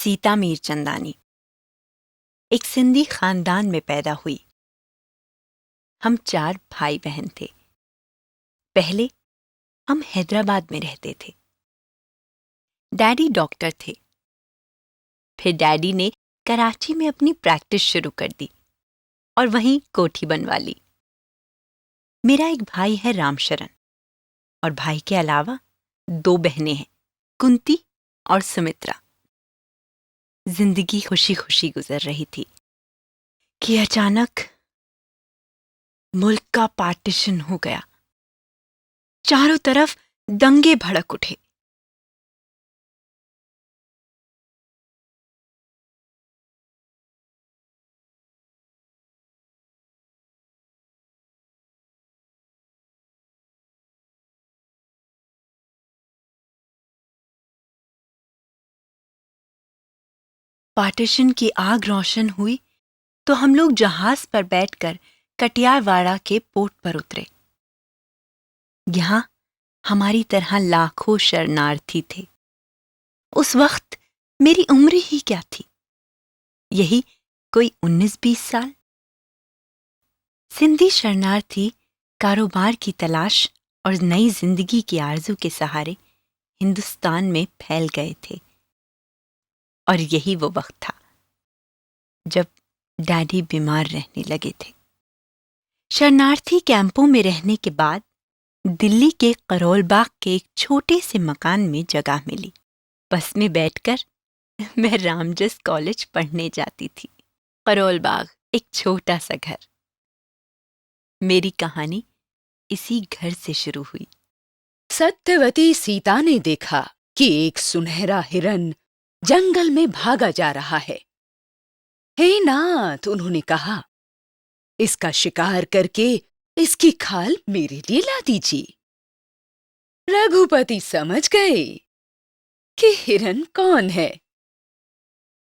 सीता मीरचंदानी एक सिंधी खानदान में पैदा हुई। हम 4 भाई बहन थे। पहले हम हैदराबाद में रहते थे। डैडी डॉक्टर थे। फिर डैडी ने कराची में अपनी प्रैक्टिस शुरू कर दी और वहीं कोठी बनवा ली। मेरा एक भाई है रामशरण और भाई के अलावा 2 बहनें हैं, कुंती और सुमित्रा। जिंदगी खुशी खुशी गुजर रही थी कि अचानक मुल्क का पार्टीशन हो गया। चारों तरफ दंगे भड़क उठे। पार्टीशन की आग रोशन हुई तो हम लोग जहाज पर बैठकर कटियारवाड़ा के पोर्ट पर उतरे। यहां हमारी तरह लाखों शरणार्थी थे। उस वक्त मेरी उम्र ही क्या थी, यही कोई 19-20 साल। सिंधी शरणार्थी कारोबार की तलाश और नई जिंदगी की आरजू के सहारे हिंदुस्तान में फैल गए थे। और यही वो वक्त था जब डैडी बीमार रहने लगे थे। शरणार्थी कैंपों में रहने के बाद दिल्ली के करोल बाग के एक छोटे से मकान में जगह मिली। बस में बैठकर मैं रामजस कॉलेज पढ़ने जाती थी। करोल बाग एक छोटा सा घर। मेरी कहानी इसी घर से शुरू हुई। सत्यवती सीता ने देखा कि एक सुनहरा हिरन जंगल में भागा जा रहा है। हे नाथ, उन्होंने कहा, इसका शिकार करके इसकी खाल मेरे लिए ला दीजिए। रघुपति समझ गए कि हिरन कौन है।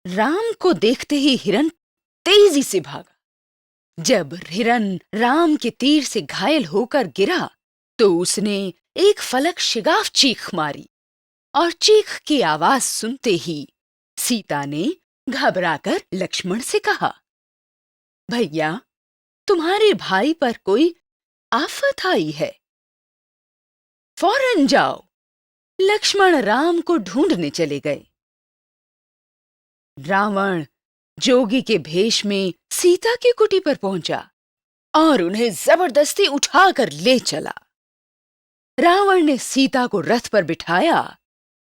राम को देखते ही हिरन तेजी से भागा। जब हिरन राम के तीर से घायल होकर गिरा तो उसने एक फलक शिगाफ चीख मारी और चीख की आवाज सुनते ही सीता ने घबराकर लक्ष्मण से कहा, भैया, तुम्हारे भाई पर कोई आफत आई है, फौरन जाओ। लक्ष्मण राम को ढूंढने चले गए। रावण जोगी के भेष में सीता की कुटी पर पहुंचा और उन्हें जबरदस्ती उठाकर ले चला। रावण ने सीता को रथ पर बिठाया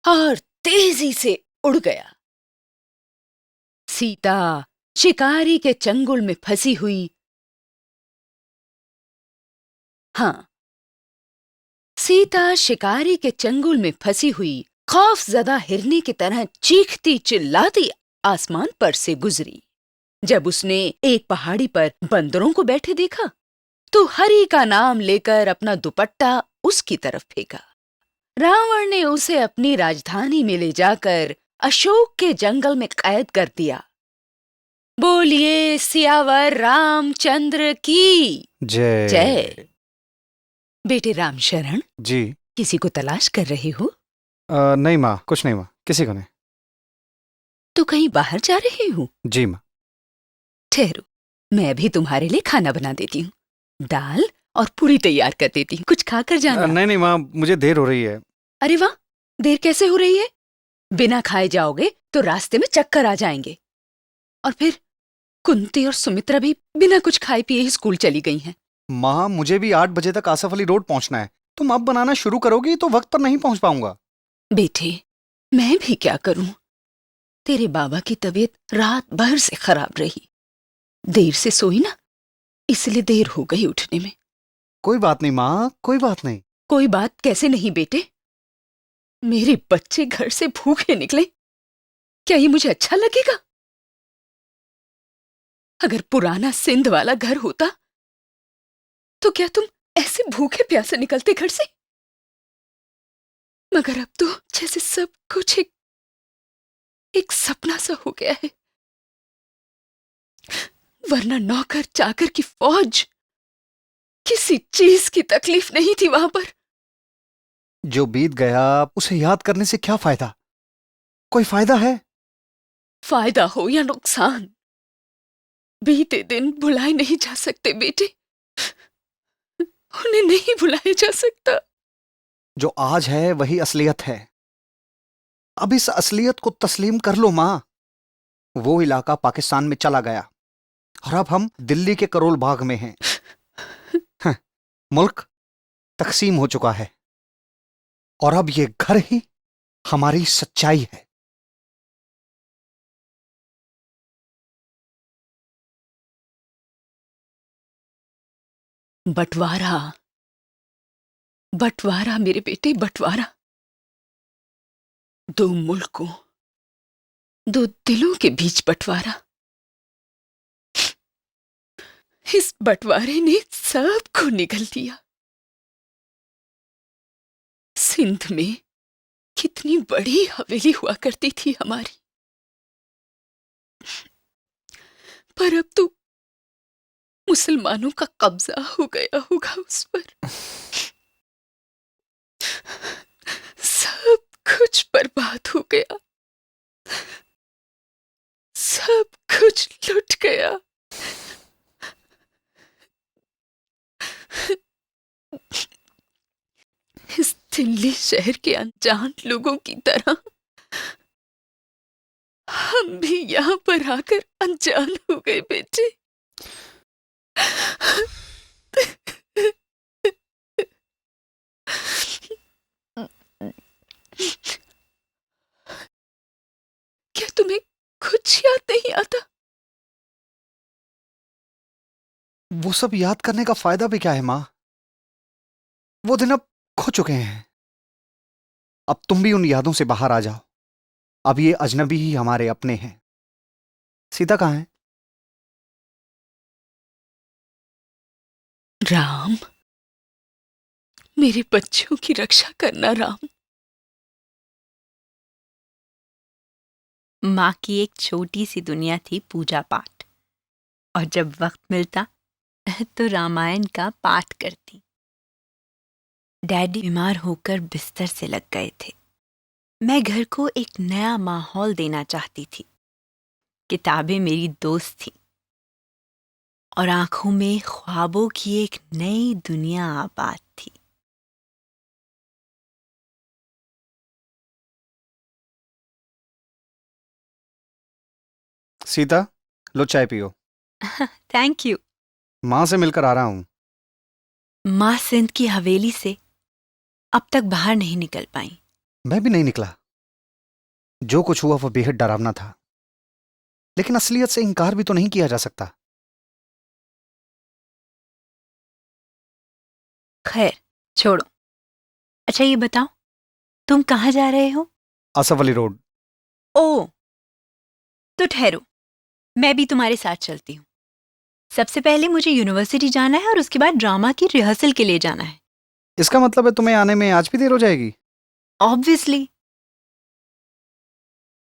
और तेजी से उड़ गया। सीता शिकारी के चंगुल में फंसी हुई। सीता शिकारी के चंगुल में फंसी हुई खौफजदा हिरनी की तरह चीखती चिल्लाती आसमान पर से गुजरी। जब उसने एक पहाड़ी पर बंदरों को बैठे देखा तो हरि का नाम लेकर अपना दुपट्टा उसकी तरफ फेंका। रावण ने उसे अपनी राजधानी में ले जाकर अशोक के जंगल में कैद कर दिया। बोलिए सियावर रामचंद्र की जय। जय। बेटे रामशरण, जी। किसी को तलाश कर रहे हो? नहीं माँ, कुछ नहीं माँ, किसी को नहीं। तो कहीं बाहर जा रहे हो? जी माँ। ठहरो, मैं भी तुम्हारे लिए खाना बना देती हूँ। दाल और पूरी तैयार कर देती हूँ, कुछ खाकर जाना। नहीं माँ, मुझे देर हो रही है। अरे वाह, देर कैसे हो रही है? बिना खाए जाओगे तो रास्ते में चक्कर आ जाएंगे। और फिर कुंती और सुमित्रा भी बिना कुछ खाए पिए ही स्कूल चली गई हैं। माँ, मुझे भी 8 बजे तक आसफ अली रोड पहुँचना है। तुम अब बनाना शुरू करोगी तो वक्त पर नहीं पहुँच पाऊंगा। बेटे, मैं भी क्या करूं? तेरे बाबा की तबीयत रात भर से खराब रही। देर से सोई ना, इसलिए देर हो गई उठने में। कोई बात नहीं माँ, कोई बात नहीं। कोई बात कैसे नहीं बेटे? मेरे बच्चे घर से भूखे निकले, क्या ये मुझे अच्छा लगेगा? अगर पुराना सिंध वाला घर होता तो क्या तुम ऐसे भूखे प्यासे निकलते घर से? मगर अब तो जैसे सब कुछ एक सपना सा हो गया है। वरना नौकर चाकर की फौज, किसी चीज की तकलीफ नहीं थी वहां पर। जो बीत गया उसे याद करने से क्या फायदा? कोई फायदा है? फायदा हो या नुकसान, बीते दिन भुलाए नहीं जा सकते बेटे, उन्हें नहीं भुलाया जा सकता। जो आज है वही असलियत है। अब इस असलियत को तस्लीम कर लो मां। वो इलाका पाकिस्तान में चला गया और अब हम दिल्ली के करोल बाग में हैं। हं, मुल्क तकसीम हो चुका है और अब ये घर ही हमारी सच्चाई है। बंटवारा, बंटवारा मेरे बेटे, बंटवारा। दो मुल्कों, दो दिलों के बीच बंटवारा। इस बंटवारे ने सबको निगल दिया। सिंध में कितनी बड़ी हवेली हुआ करती थी हमारी, पर अब तो मुसलमानों का कब्जा हो गया होगा उस पर। सब कुछ बर्बाद हो गया, सब कुछ लुट गया। इस दिल्ली शहर के अनजान लोगों की तरह हम भी यहाँ पर आकर अनजान हो गए बेटे। क्या तुम्हें कुछ याद नहीं आता? वो सब याद करने का फायदा भी क्या है मां? वो दिन अब खो चुके हैं। अब तुम भी उन यादों से बाहर आ जाओ। अब ये अजनबी ही हमारे अपने हैं। सीता कहाँ है? राम, मेरे बच्चों की रक्षा करना राम। माँ की एक छोटी सी दुनिया थी पूजा पाठ, और जब वक्त मिलता तो रामायण का पाठ करती। डैडी बीमार होकर बिस्तर से लग गए थे। मैं घर को एक नया माहौल देना चाहती थी। किताबें मेरी दोस्त थी और आंखों में ख्वाबों की एक नई दुनिया आबाद थी। सीता, लो चाय पियो। Thank you. मां से मिलकर आ रहा हूं। माँ सिंध की हवेली से अब तक बाहर नहीं निकल पाई। मैं भी नहीं निकला। जो कुछ हुआ वो बेहद डरावना था, लेकिन असलियत से इनकार भी तो नहीं किया जा सकता। खैर, छोड़ो। अच्छा ये बताओ, तुम कहाँ जा रहे हो? आसफ अली रोड। ओ, तो ठहरो, मैं भी तुम्हारे साथ चलती हूँ। सबसे पहले मुझे यूनिवर्सिटी जाना है और उसके बाद ड्रामा की रिहर्सल के लिए जाना है। इसका मतलब है तुम्हें आने में आज भी देर हो जाएगी? ऑब्वियसली।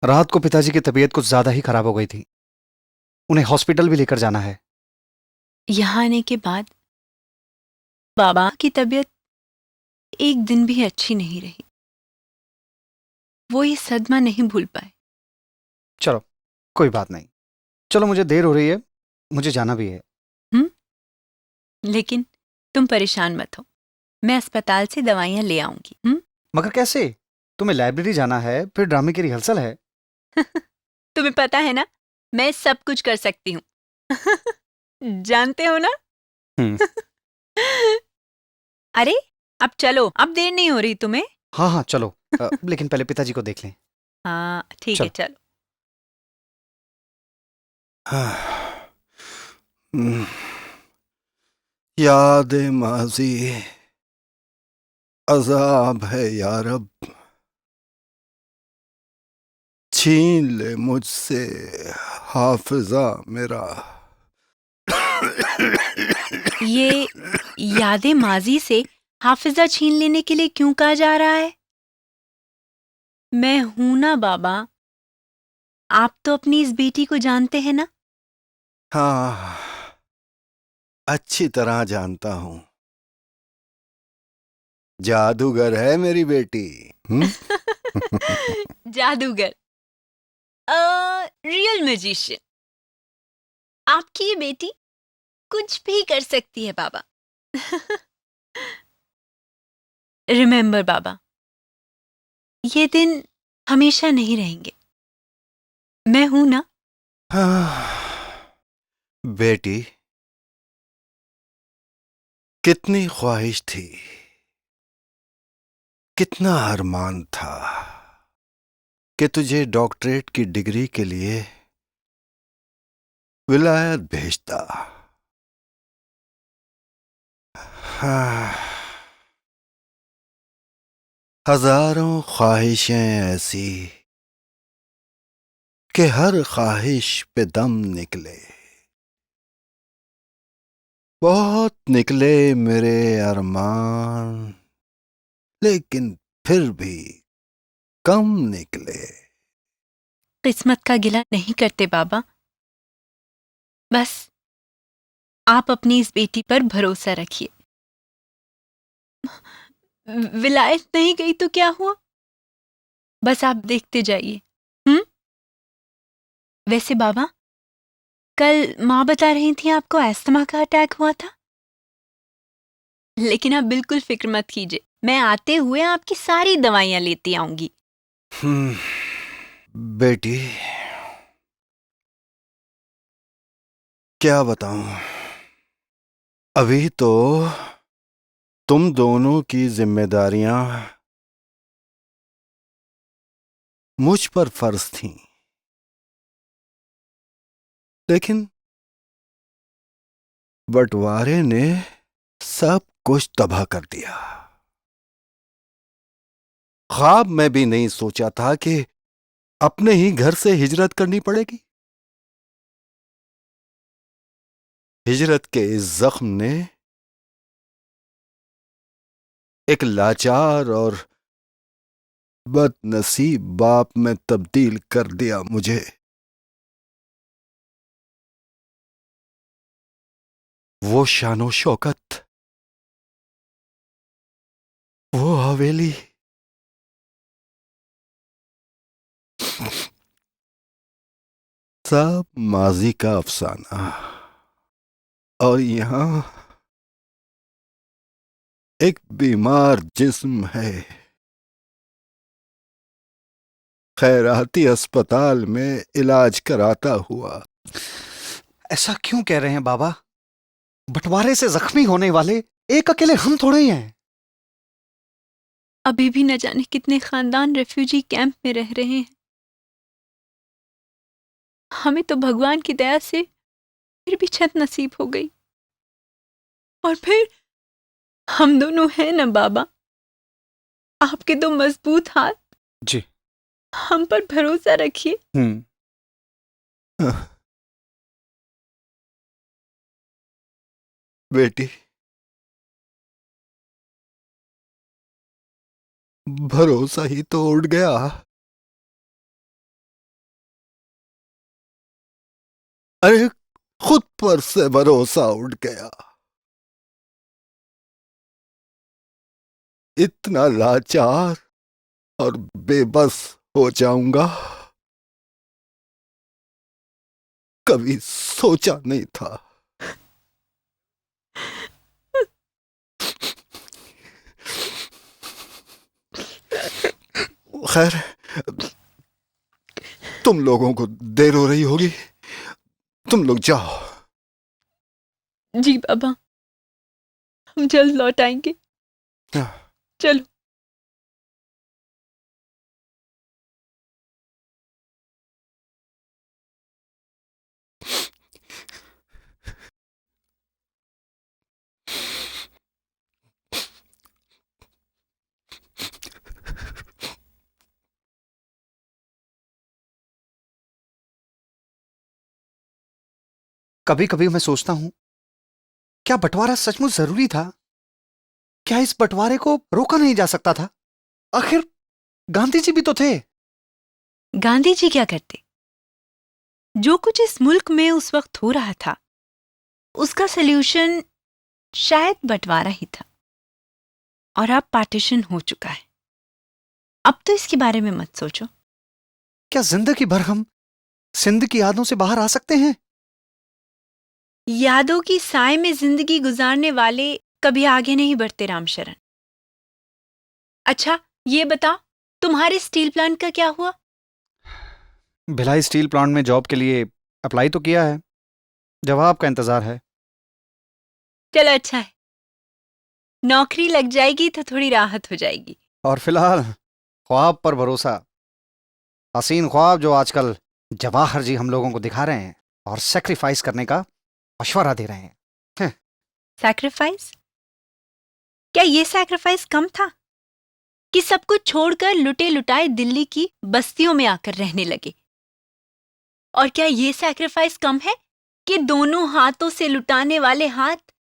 रात को पिताजी की तबीयत कुछ ज्यादा ही खराब हो गई थी। उन्हें हॉस्पिटल भी लेकर जाना है। यहाँ आने के बाद बाबा की तबीयत एक दिन भी अच्छी नहीं रही। वो ये सदमा नहीं भूल पाए। चलो, कोई बात नहीं। चलो, मुझे देर हो रही है, मुझे जाना भी है। लेकिन तुम परेशान मत हो, मैं अस्पताल से दवाइयाँ ले आऊंगी। मगर कैसे? तुम्हें लाइब्रेरी जाना है, फिर ड्रामे की रिहर्सल है। तुम्हें पता है ना, मैं सब कुछ कर सकती हूँ। जानते हो ना? हम्म। अरे, अब चलो, अब देर नहीं हो रही तुम्हें? हाँ हाँ चलो। लेकिन पहले पिताजी को देख लें। हाँ ठीक है, चलो। याद माजी अजाब है या रब, छीन ले मुझसे हाफिजा मेरा। ये यादें माजी से हाफिजा छीन लेने के लिए क्यों कहा जा रहा है? मैं हूं ना बाबा, आप तो अपनी इस बेटी को जानते हैं ना। हाँ, अच्छी तरह जानता हूं। जादूगर है मेरी बेटी। जादूगर। Real magician. आपकी ये बेटी कुछ भी कर सकती है बाबा। रिमेंबर बाबा, ये दिन हमेशा नहीं रहेंगे। मैं हूं ना। बेटी, कितनी ख्वाहिश थी, कितना अरमान था कि तुझे डॉक्टरेट की डिग्री के लिए विलायत भेजता। हाँ, हजारों ख्वाहिशें ऐसी कि हर ख्वाहिश पे दम निकले। बहुत निकले मेरे अरमान, लेकिन फिर भी कम निकले। किस्मत का गिला नहीं करते बाबा, बस आप अपनी इस बेटी पर भरोसा रखिए। विलायत नहीं गई तो क्या हुआ, बस आप देखते जाइए। वैसे बाबा, कल माँ बता रही थी आपको अस्थमा का अटैक हुआ था। लेकिन आप बिल्कुल फिक्र मत कीजिए, मैं आते हुए आपकी सारी दवाइयां लेती आऊंगी। बेटी, क्या बताऊं, अभी तो तुम दोनों की जिम्मेदारियां मुझ पर फर्ज थीं, लेकिन बंटवारे ने सब कुछ तबाह कर दिया। ख्वाब में भी नहीं सोचा था कि अपने ही घर से हिजरत करनी पड़ेगी। हिजरत के इस जख्म ने एक लाचार और बदनसीब बाप में तब्दील कर दिया मुझे। वो शानो शौकत, वो हवेली, सब माजी का अफसाना। और यहां एक बीमार जिस्म है, खैराती अस्पताल में इलाज कराता हुआ। ऐसा क्यों कह रहे हैं बाबा? बंटवारे से जख्मी होने वाले एक अकेले हम थोड़े ही हैं। अभी भी न जाने कितने खानदान रेफ्यूजी कैंप में रह रहे हैं। हमें तो भगवान की दया से फिर भी छत नसीब हो गई। और फिर हम दोनों हैं ना बाबा, आपके दो मजबूत हाथ। जी। हम पर भरोसा रखिए। बेटी, भरोसा ही तो उड़ गया। अरे, खुद पर से भरोसा उड़ गया। इतना लाचार और बेबस हो जाऊंगा, कभी सोचा नहीं था। खैर, तुम लोगों को देर हो रही होगी, तुम लोग जाओ। जी बाबा, हम जल्द लौट आएंगे। चलो। कभी कभी मैं सोचता हूं, क्या बंटवारा सचमुच जरूरी था? क्या इस बंटवारे को रोका नहीं जा सकता था? आखिर गांधी जी भी तो थे। गांधी जी क्या करते? जो कुछ इस मुल्क में उस वक्त हो रहा था, उसका सल्यूशन शायद बंटवारा ही था। और अब पार्टीशन हो चुका है। अब तो इसके बारे में मत सोचो। क्या जिंदगी भर हम सिंध की यादों से बाहर आ सकते हैं। यादों की साए में जिंदगी गुजारने वाले कभी आगे नहीं बढ़ते रामशरण। अच्छा, ये बता, तुम्हारे स्टील प्लांट का क्या हुआ? भिलाई स्टील प्लांट में जॉब के लिए अप्लाई तो किया है, जवाब का इंतजार है। चलो अच्छा है, नौकरी लग जाएगी तो थोड़ी राहत हो जाएगी। और फिलहाल ख्वाब पर भरोसा, हसीन ख्वाब जो आजकल जवाहर जी हम लोगों को दिखा रहे हैं और सेक्रीफाइस करने का मशवरा दे रहे हैं। सैक्रिफाइस? क्या ये सैक्रिफाइस कम था कि सब कुछ छोड़कर लुटे लुटाए दिल्ली की बस्तियों में आकर रहने लगे? और क्या ये सैक्रिफाइस कम है कि दोनों हाथों से लुटाने वाले हाथ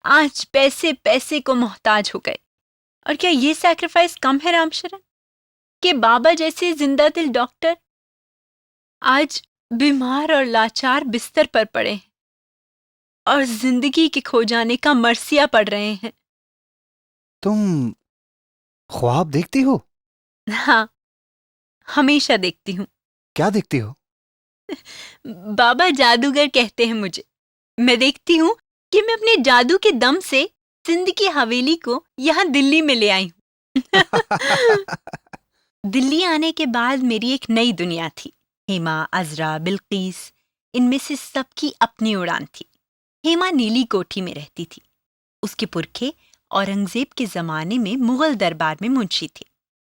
आज पैसे पैसे को मोहताज हो गए? और क्या ये सैक्रिफाइस कम है रामशरण कि बाबा जैसे जिंदा दिल डॉक्टर आज बीमार और लाचार बिस्तर पर पड़े हैं और जिंदगी के खो जाने का मरसिया पड़ रहे हैं? तुम ख्वाब देखती हो? हाँ, हमेशा देखती हूँ। क्या देखती हो? बाबा जादूगर कहते हैं मुझे। मैं देखती हूँ कि मैं अपने जादू के दम से सिंध की हवेली को यहाँ दिल्ली में ले आई हूँ। दिल्ली आने के बाद मेरी एक नई दुनिया थी। हेमा, अजरा, बिल्कीस, इनमें से सबकी अपनी उड़ान थी। हेमा नीली कोठी में रहती थी। उसके पुरखे औरंगजेब के जमाने में मुगल दरबार में मुंशी थे।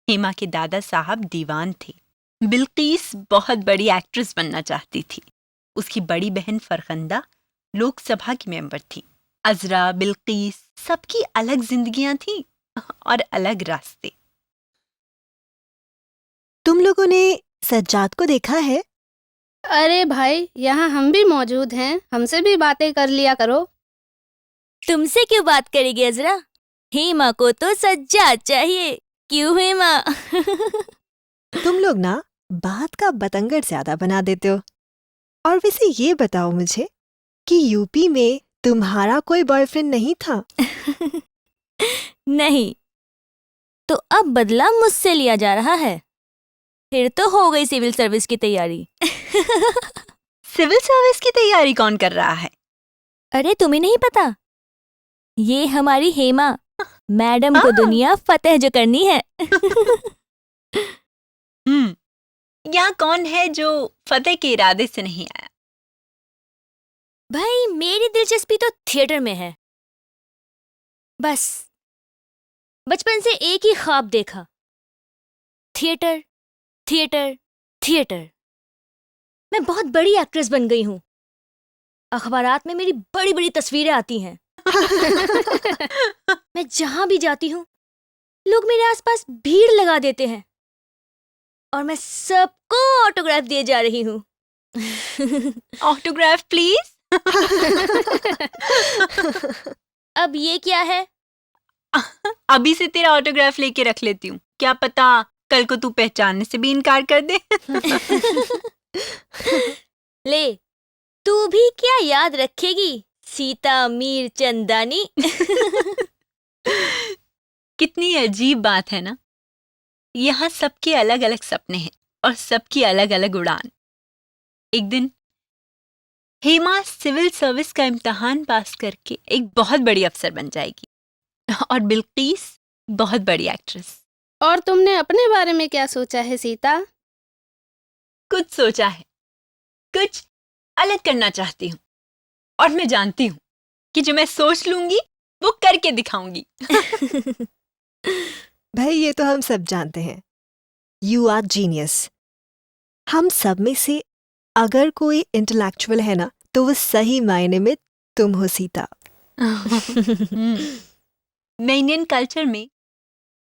हेमा के दादा साहब दीवान थे। बिल्कीस बहुत बड़ी एक्ट्रेस बनना चाहती थी। उसकी बड़ी बहन फरखंदा लोकसभा की मेंबर थी। अजरा, बिल्कीस, सबकी अलग जिंदगियां थीं और अलग रास्ते। तुम लोगों ने सज्जाद को देखा है? अरे भाई, यहाँ हम भी मौजूद हैं, हमसे भी बातें कर लिया करो। तुमसे क्यों बात करेगी अजरा? हेमा को तो सज्जाद चाहिए। क्यों हेमा? तुम लोग ना बात का बतंगड़ ज्यादा बना देते हो। और वैसे ये बताओ मुझे कि यूपी में तुम्हारा कोई बॉयफ्रेंड नहीं था? नहीं, तो अब बदला मुझसे लिया जा रहा है। फिर तो हो गई सिविल सर्विस की तैयारी। सिविल सर्विस की तैयारी कौन कर रहा है? अरे तुम्हें नहीं पता? ये हमारी हेमा मैडम को दुनिया फतेह जो करनी है। यहाँ कौन है जो फतेह के इरादे से नहीं आया? भाई मेरी दिलचस्पी तो थिएटर में है। बस बचपन से एक ही ख्वाब देखा, थिएटर थिएटर थिएटर। मैं बहुत बड़ी एक्ट्रेस बन गई हूँ। अखबारात में मेरी बड़ी बड़ी तस्वीरें आती हैं। मैं जहां भी जाती हूँ लोग मेरे आसपास भीड़ लगा देते हैं और मैं सबको ऑटोग्राफ दिए जा रही हूँ। Autograph please. अब ये क्या है? अभी से तेरा ऑटोग्राफ लेके रख लेती हूँ, क्या पता कल को तू पहचानने से भी इनकार कर दे। ले, तू भी क्या याद रखेगी सीता मीर चंदानी? कितनी अजीब बात है ना, यहाँ सबके अलग अलग सपने हैं और सबकी अलग अलग उड़ान। एक दिन हेमा सिविल सर्विस का इम्तिहान पास करके एक बहुत बड़ी अफसर बन जाएगी और बिल्कीस बहुत बड़ी एक्ट्रेस। और तुमने अपने बारे में क्या सोचा है सीता? कुछ सोचा है, कुछ अलग करना चाहती हूँ और मैं जानती हूँ कि जो मैं सोच लूंगी वो करके दिखाऊंगी। भाई ये तो हम सब जानते हैं, यू आर जीनियस। हम सब में से अगर कोई इंटेलेक्चुअल है ना तो वो सही मायने में तुम हो सीता। मैं इंडियन कल्चर में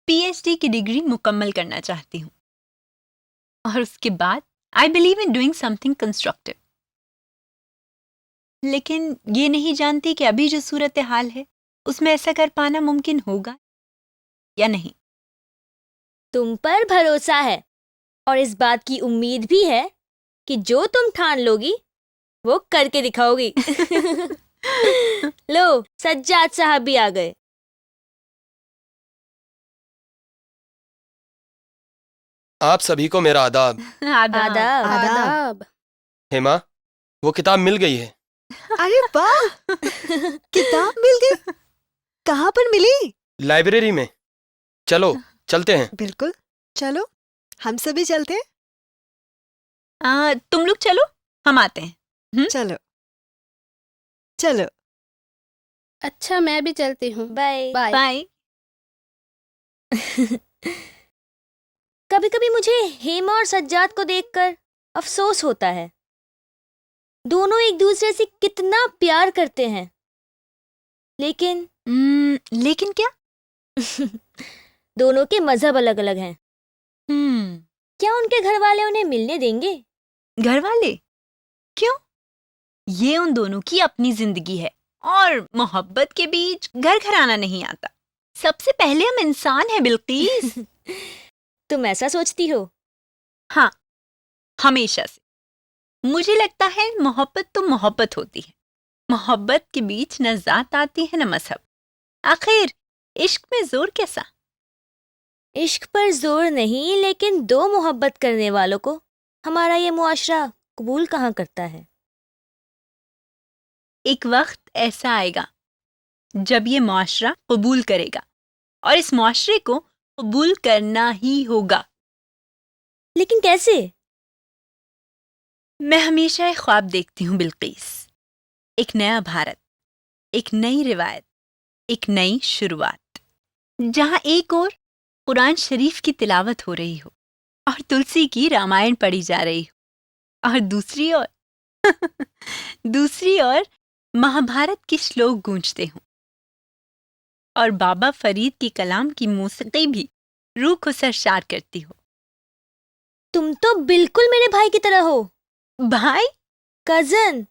पीएचडी की डिग्री मुकम्मल करना चाहती हूँ और उसके बाद I believe in doing something constructive. लेकिन ये नहीं जानती कि अभी जो सूरत हाल है उसमें ऐसा कर पाना मुमकिन होगा या नहीं। तुम पर भरोसा है और इस बात की उम्मीद भी है कि जो तुम ठान लोगी वो करके दिखाओगी। लो, सज्जाद साहब भी आ गए। आप सभी को मेरा आदाब। आदाब। आदाब। आदाब। हेमा, वो किताब मिल गई है। अरे वाह, किताब मिल गई। कहाँ पर मिली? लाइब्रेरी में। चलो चलते हैं। बिल्कुल, चलो हम सभी चलते हैं। तुम लोग चलो, हम आते हैं। चलो चलो। अच्छा मैं भी चलती हूँ। बाय। बाय। बाय। कभी कभी मुझे हेमा और सज्जाद को देखकर अफसोस होता है। दोनों एक दूसरे से कितना प्यार करते हैं, लेकिन लेकिन क्या? दोनों के मजहब अलग अलग हैं। हम्म क्या उनके घर वाले उन्हें मिलने देंगे? घर वाले क्यों? ये उन दोनों की अपनी जिंदगी है और मोहब्बत के बीच घर घराना नहीं आता। सबसे पहले हम इंसान हैं बिल्कीस। तुम ऐसा सोचती हो? हाँ, हमेशा से मुझे लगता है मोहब्बत तो मोहब्बत होती है। मोहब्बत के बीच न जात आती है न मजहब। आखिर इश्क में जोर कैसा? इश्क पर जोर नहीं, लेकिन दो मोहब्बत करने वालों को हमारा ये मुआशरा कबूल कहाँ करता है। एक वक्त ऐसा आएगा जब ये मुआशरा कबूल करेगा और इस मुआशरे को कबूल करना ही होगा। लेकिन कैसे? मैं हमेशा एक ख्वाब देखती हूँ बिल्कीस। एक नया भारत, एक नई रिवायत, एक नई शुरुआत, जहाँ एक और कुरान शरीफ की तिलावत हो रही हो और तुलसी की रामायण पढ़ी जा रही हो और दूसरी ओर महाभारत के श्लोक गूंजते हों और बाबा फरीद की कलाम की मौसीकी भी रूह को सरशार करती हो। तुम तो बिल्कुल मेरे भाई की तरह हो। भाई? कजन।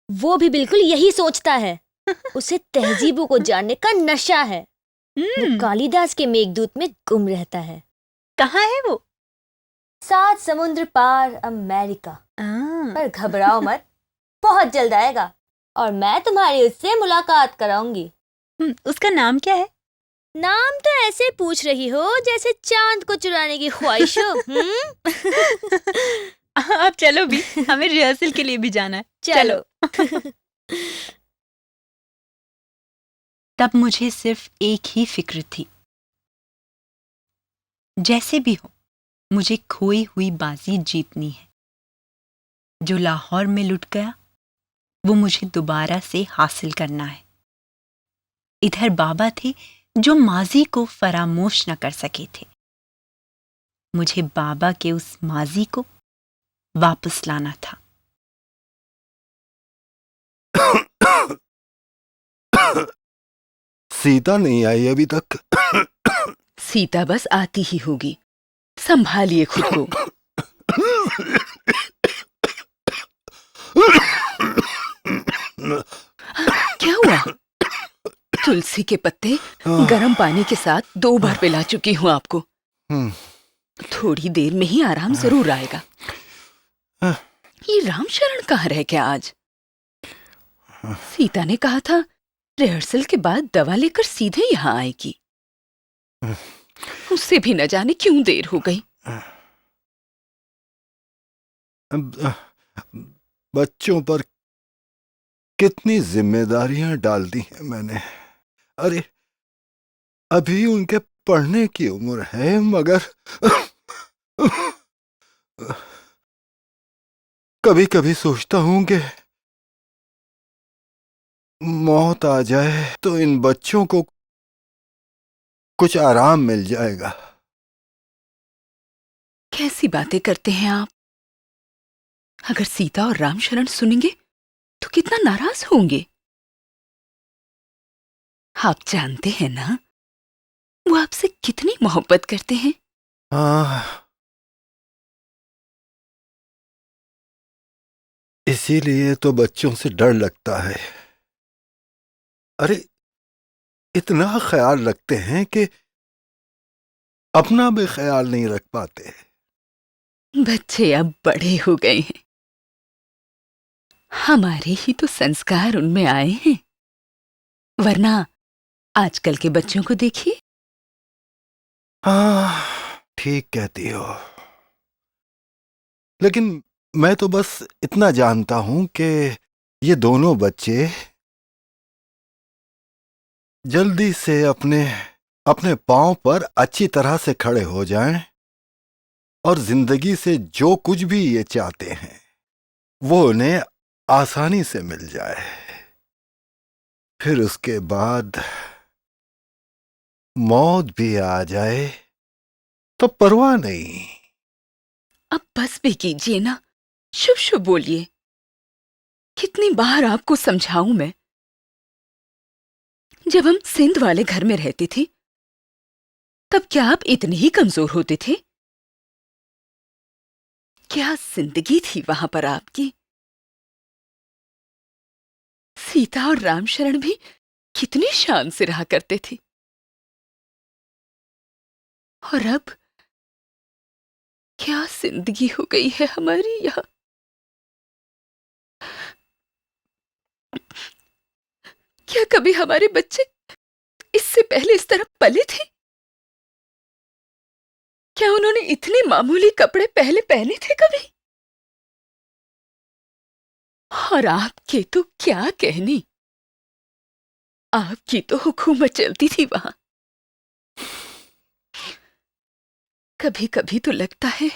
वो भी बिल्कुल यही सोचता है। उसे तहजीबों को जानने का नशा है। वो कालिदास के मेघदूत में गुम रहता है। कहाँ है वो? 7 समुद्र पार अमेरिका। पर घबराओ मत, बहुत जल्द आएगा और मैं तुम्हारी उससे मुलाकात कराऊंगी। उसका नाम क्या है? नाम तो ऐसे पूछ रही हो जैसे चांद को चुराने की ख्वाहिश हो। अब चलो भी, हमें रिहर्सल के लिए भी जाना है। चलो। तब मुझे सिर्फ एक ही फिक्र थी, जैसे भी हो मुझे खोई हुई बाजी जीतनी है। जो लाहौर में लुट गया वो मुझे दोबारा से हासिल करना है। इधर बाबा थे जो माजी को फरामोश न कर सके थे। मुझे बाबा के उस माजी को वापस लाना था। सीता नहीं आई अभी तक। सीता बस आती ही होगी, संभालिए खुद को। क्या हुआ? तुलसी के पत्ते गर्म पानी के साथ 2 बार पिला चुकी हूँ आपको। थोड़ी देर में ही आराम जरूर आएगा। ये रामशरण कहाँ रह गया आज? सीता ने कहा था रिहर्सल के बाद दवा लेकर सीधे यहाँ आएगी। उससे भी न जाने क्यों देर हो गई। बच्चों पर कितनी जिम्मेदारियां डाल दी हैं मैंने। अरे अभी उनके पढ़ने की उम्र है, मगर कभी कभी सोचता हूं कि मौत आ जाए तो इन बच्चों को कुछ आराम मिल जाएगा। कैसी बातें करते हैं आप? अगर सीता और रामशरण सुनेंगे तो कितना नाराज होंगे। आप जानते हैं ना वो आपसे कितनी मोहब्बत करते हैं। इसीलिए तो बच्चों से डर लगता है। अरे इतना ख्याल रखते हैं कि अपना भी ख्याल नहीं रख पाते। बच्चे अब बड़े हो गए हैं, हमारे ही तो संस्कार उनमें आए हैं। वरना आजकल के बच्चों को देखिए। हाँ, ठीक कहती हो, लेकिन मैं तो बस इतना जानता हूं कि ये दोनों बच्चे जल्दी से अपने अपने पांव पर अच्छी तरह से खड़े हो जाएं और जिंदगी से जो कुछ भी ये चाहते हैं वो उन्हें आसानी से मिल जाए। फिर उसके बाद मौत भी आ जाए तो परवाह नहीं। अब बस भी कीजिए ना, शुभ शुभ बोलिए। कितनी बार आपको समझाऊं मैं? जब हम सिंध वाले घर में रहती थी तब क्या आप इतने ही कमजोर होते थे? क्या जिंदगी थी वहां पर आपकी? सीता और रामशरण भी कितनी शान से रहा करते थे, और अब क्या जिंदगी हो गई है हमारी यहाँ। क्या कभी हमारे बच्चे इससे पहले इस तरह पले थे? क्या उन्होंने इतने मामूली कपड़े पहले पहने थे कभी? और आपके तो क्या कहने, आपकी तो हुकूमत चलती थी वहां। कभी कभी तो लगता है